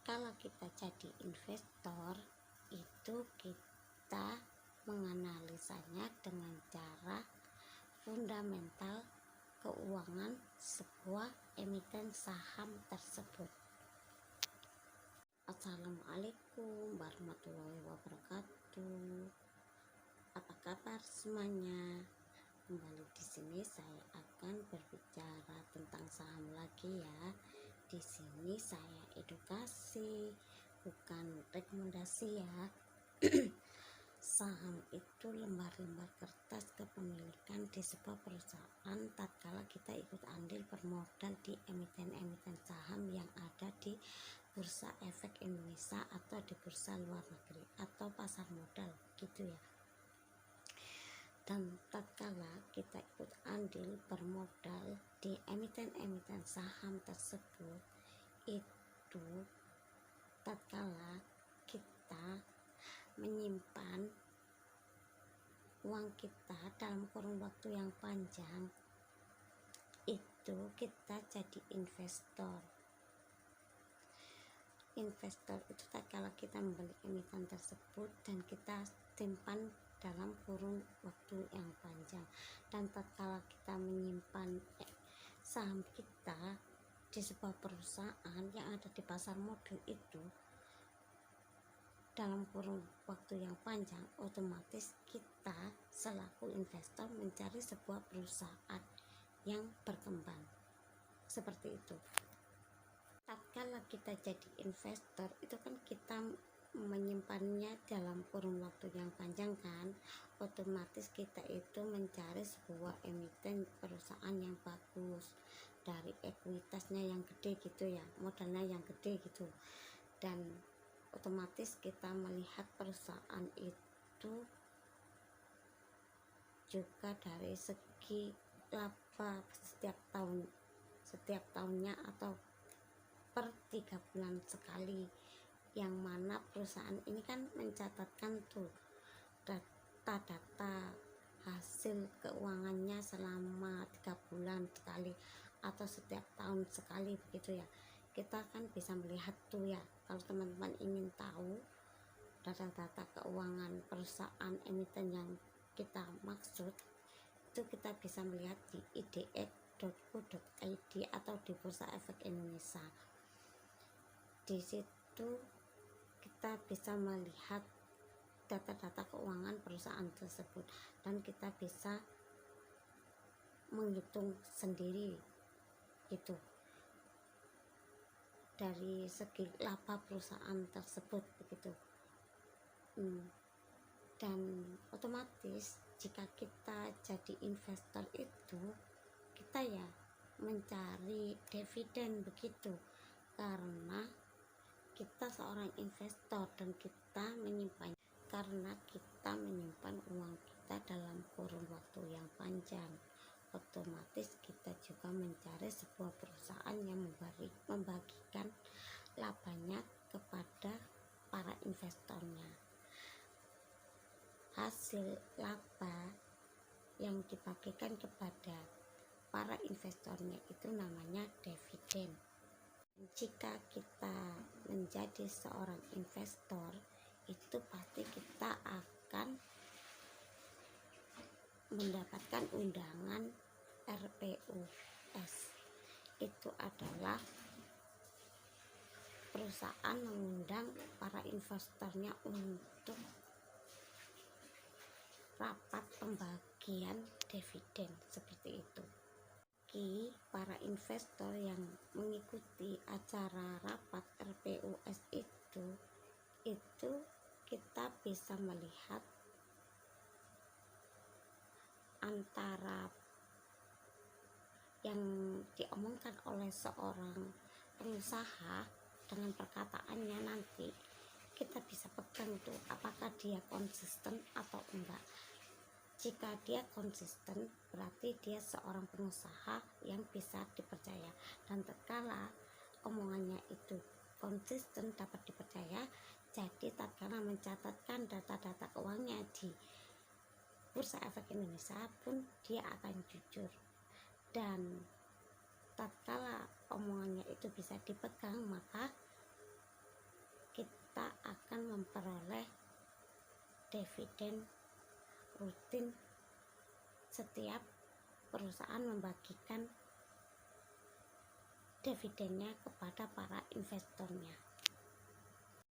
tatkala kita jadi investor itu kita menganalisanya dengan cara fundamental keuangan sebuah emiten saham tersebut. Assalamualaikum warahmatullahi wabarakatuh. Apa kabar semuanya? Kembali di sini saya akan berbicara tentang saham lagi ya. Di sini saya edukasi, bukan rekomendasi ya. Saham itu lembar-lembar kertas kepemilikan di sebuah perusahaan tatkala kita ikut andil bermodal di emiten-emiten saham yang ada di Bursa Efek Indonesia atau di bursa luar negeri atau pasar modal gitu ya. Dan tatkala kita ikut andil bermodal di emiten-emiten saham tersebut, itu tatkala kita menyimpan uang kita dalam kurun waktu yang panjang, itu kita jadi investor. Investor itu tatkala kita membeli emiten tersebut dan kita simpan dalam kurun waktu yang panjang. Dan tatkala kita menyimpan saham kita di sebuah perusahaan yang ada di pasar modal itu dalam kurun waktu yang panjang, otomatis kita selaku investor mencari sebuah perusahaan yang berkembang seperti itu. Tatkala kita jadi investor itu kan kita menyimpannya dalam kurun waktu yang panjang kan, otomatis kita itu mencari sebuah emiten perusahaan yang bagus, dari ekuitasnya yang gede gitu ya, modalnya yang gede gitu. Dan otomatis kita melihat perusahaan itu juga dari segi laba setiap tahunnya atau per 3 bulan sekali, yang mana perusahaan ini kan mencatatkan tuh data-data hasil keuangannya selama 3 bulan sekali atau setiap tahun sekali begitu ya. Kita kan bisa melihat tuh ya, kalau teman-teman ingin tahu data-data keuangan perusahaan emiten yang kita maksud, itu kita bisa melihat di idx.co.id atau di Bursa Efek Indonesia. Di situ kita bisa melihat data-data keuangan perusahaan tersebut dan kita bisa menghitung sendiri gitu dari segi laba perusahaan tersebut begitu. Dan otomatis jika kita jadi investor itu kita ya mencari dividen begitu, karena kita seorang investor dan kita menyimpan uang kita dalam kurun waktu yang panjang, otomatis kita juga mencari sebuah perusahaan yang membagikan labanya kepada para investornya. Hasil laba yang dibagikan kepada para investornya itu namanya dividen. Jika kita menjadi seorang investor, itu pasti kita akan mendapatkan undangan RPUS. Itu adalah perusahaan mengundang para investornya untuk rapat pembagian dividen seperti itu. Bagi para investor yang mengikuti acara rapat RPUS itu kita bisa melihat antara yang diomongkan oleh seorang pengusaha dengan perkataannya, nanti kita bisa pegang tuh apakah dia konsisten atau enggak. Jika dia konsisten berarti dia seorang pengusaha yang bisa dipercaya, dan tatkala omongannya itu konsisten dapat dipercaya, jadi tatkala mencatatkan data-data keuangannya di Bursa Efek Indonesia pun dia akan jujur. Dan tatkala omongannya itu bisa dipegang, maka akan memperoleh dividen rutin setiap perusahaan membagikan dividennya kepada para investornya.